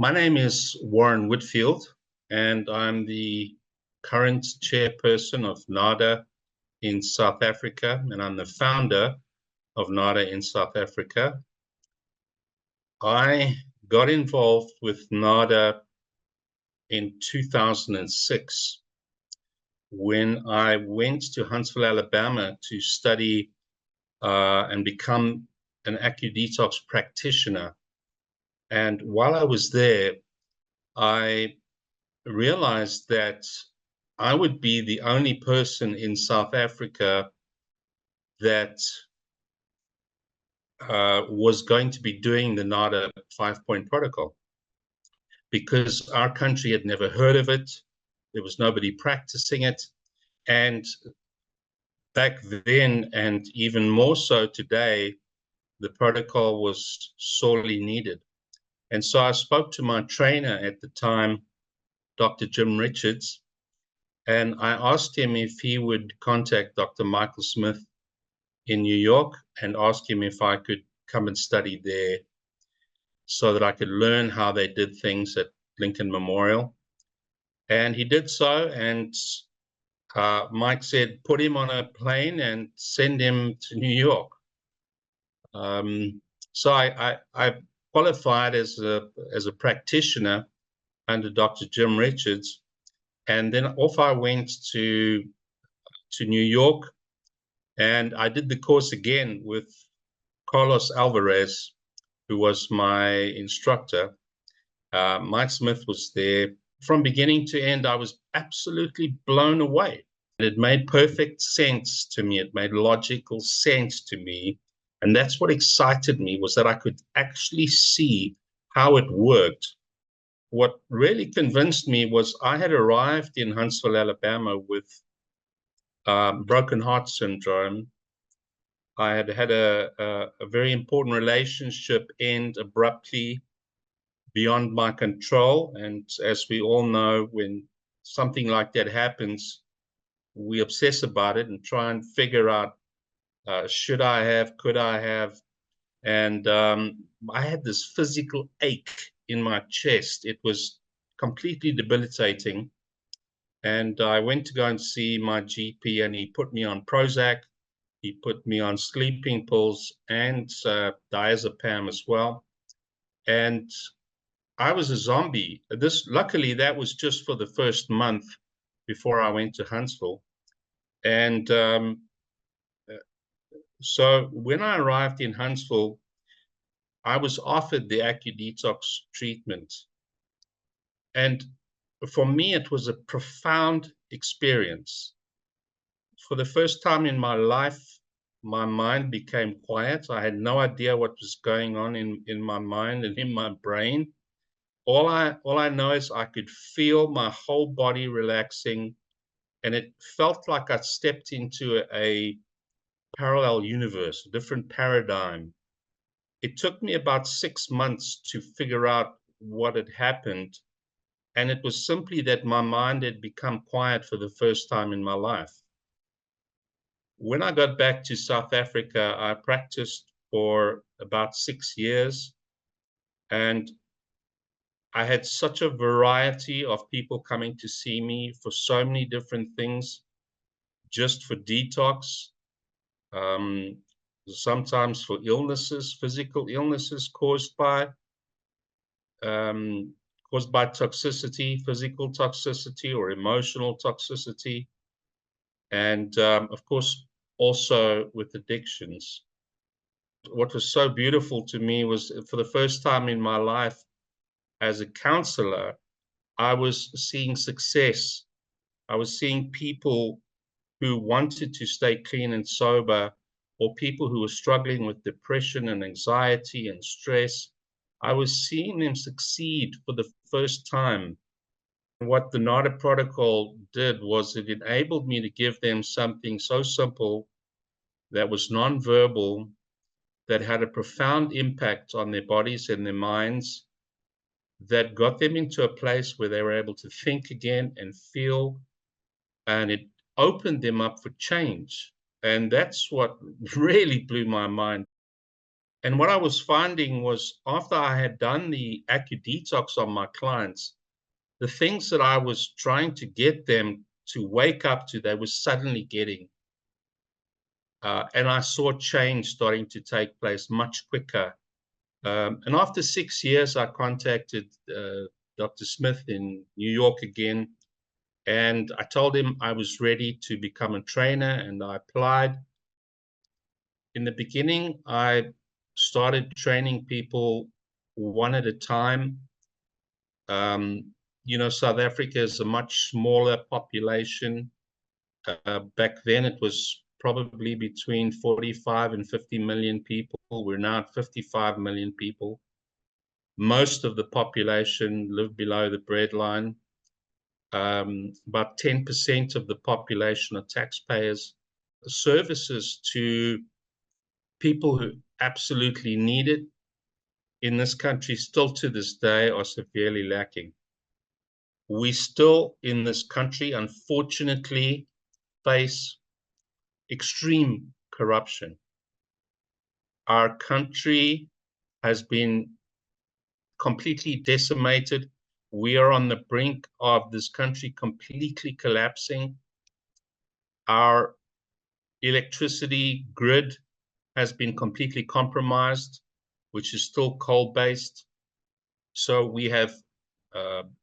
My name is Warren Whitfield, and I'm the current chairperson of NADA in South Africa, and I'm the founder of NADA in South Africa. I got involved with NADA in 2006 when I went to Huntsville, Alabama to study and become an AccuDetox practitioner. And while I was there, I realized that I would be the only person in South Africa that was going to be doing the NADA 5-point protocol, because our country had never heard of it. There was nobody practicing it. And back then, and even more so today, the protocol was sorely needed. And so I spoke to my trainer at the time, Dr. Jim Richards, and I asked him if he would contact Dr. Michael Smith in New York and ask him if I could come and study there so that I could learn how they did things at Lincoln Memorial. And he did so, and Mike said, put him on a plane and send him to New York. So I qualified as a practitioner under Dr. Jim Richards, and then off I went to New York, and I did the course again with Carlos Alvarez, who was my instructor. Mike Smith was there. From beginning to end, I was absolutely blown away. It made perfect sense to me. It made logical sense to me. And that's what excited me, was that I could actually see how it worked. What really convinced me was I had arrived in Huntsville, Alabama with broken heart syndrome. I had had a very important relationship end abruptly, beyond my control. And as we all know, when something like that happens, we obsess about it and try and figure out, should I have, could I have? And I had this physical ache in my chest. It was completely debilitating. And I went to go and see my GP, and he put me on Prozac. He put me on sleeping pills and diazepam as well. And I was a zombie. Luckily, that was just for the first month before I went to Huntsville. And so when I arrived in Huntsville, I was offered the AccuDetox treatment. And for me, it was a profound experience. For the first time in my life, my mind became quiet. I had no idea what was going on in my mind and in my brain. All I know is I could feel my whole body relaxing, and it felt like I stepped into a parallel universe, a different paradigm. It took me about 6 months to figure out what had happened, and it was simply that my mind had become quiet for the first time in my life. When I got back to South Africa, I practiced for about 6 years, and I had such a variety of people coming to see me for so many different things, just for detox, sometimes for illnesses, physical illnesses caused by toxicity, physical toxicity or emotional toxicity, and of course, also with addictions. What was so beautiful to me was, for the first time in my life as a counselor, I was seeing success. I was seeing people who wanted to stay clean and sober, or people who were struggling with depression and anxiety and stress. I was seeing them succeed for the first time. What the NADA protocol did was it enabled me to give them something so simple, that was nonverbal, that had a profound impact on their bodies and their minds, that got them into a place where they were able to think again and feel, and it opened them up for change. And that's what really blew my mind. And what I was finding was after I had done the AccuDetox on my clients, the things that I was trying to get them to wake up to, they were suddenly getting. And I saw change starting to take place much quicker. And after 6 years, I contacted Dr. Smith in New York again, and I told him I was ready to become a trainer, and I applied. In the beginning, I started training people one at a time. You know, South Africa is a much smaller population. Back then, it was probably between 45 and 50 million people. We're now at 55 million people. Most of the population live below the breadline. About 10% of the population are taxpayers. Services to people who absolutely need it in this country still to this day are severely lacking. We still in this country, unfortunately, face extreme corruption. Our country has been completely decimated. We are on the brink of this country completely collapsing. Our electricity grid has been completely compromised, which is still coal-based. So we have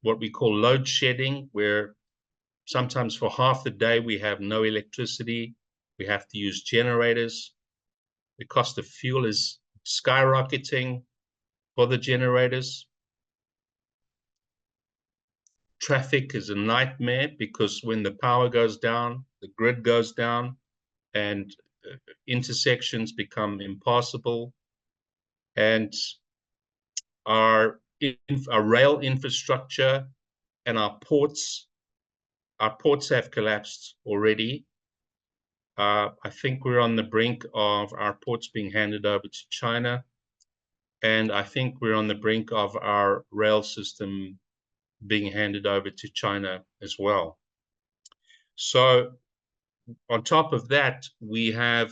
what we call load shedding, where sometimes for half the day we have no electricity. We have to use generators. The cost of fuel is skyrocketing for the generators. Traffic is a nightmare because when the power goes down, the grid goes down, and intersections become impassable. And our rail infrastructure and our ports have collapsed already. I think we're on the brink of our ports being handed over to China. And I think we're on the brink of our rail system being handed over to China as well. So on top of that, we have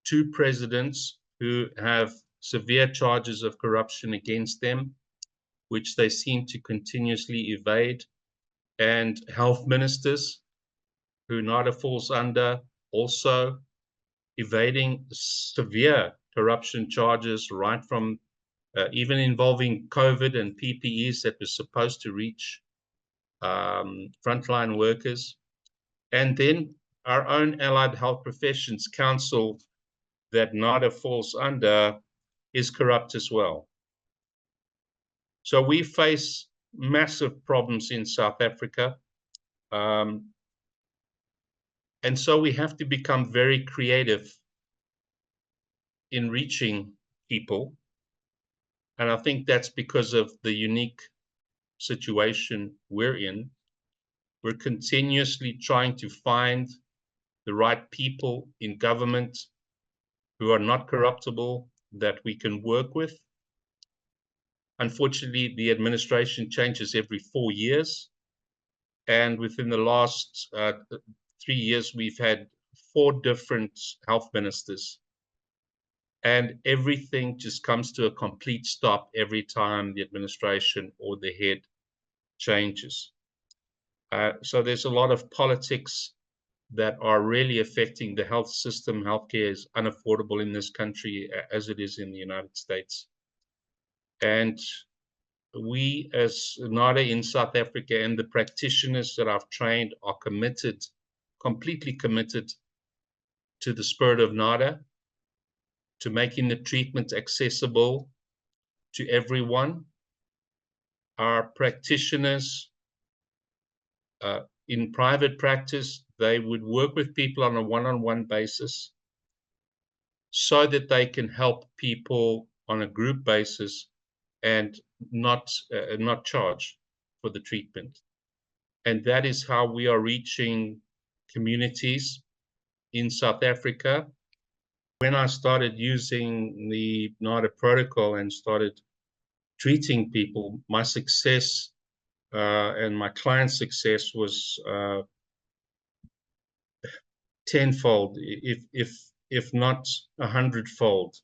two presidents who have severe charges of corruption against them, which they seem to continuously evade, and health ministers who NADA falls under, also evading severe corruption charges, right from even involving COVID and PPEs that were supposed to reach frontline workers. And then our own Allied Health Professions Council that NADA falls under is corrupt as well. So we face massive problems in South Africa. And so we have to become very creative in reaching people. And I think that's because of the unique situation we're in. We're continuously trying to find the right people in government who are not corruptible that we can work with. Unfortunately, the administration changes every 4 years. And within the last 3 years, we've had 4 different health ministers. And everything just comes to a complete stop every time the administration or the head changes. So there's a lot of politics that are really affecting the health system. Healthcare is unaffordable in this country as it is in the United States. And we as NADA in South Africa and the practitioners that I've trained are committed, completely committed to the spirit of NADA, to making the treatment accessible to everyone. Our practitioners in private practice, they would work with people on a one-on-one basis so that they can help people on a group basis and not charge for the treatment. And that is how we are reaching communities in South Africa. When I started using the NADA protocol and started treating people, my success and my client's success was tenfold, if not 100-fold.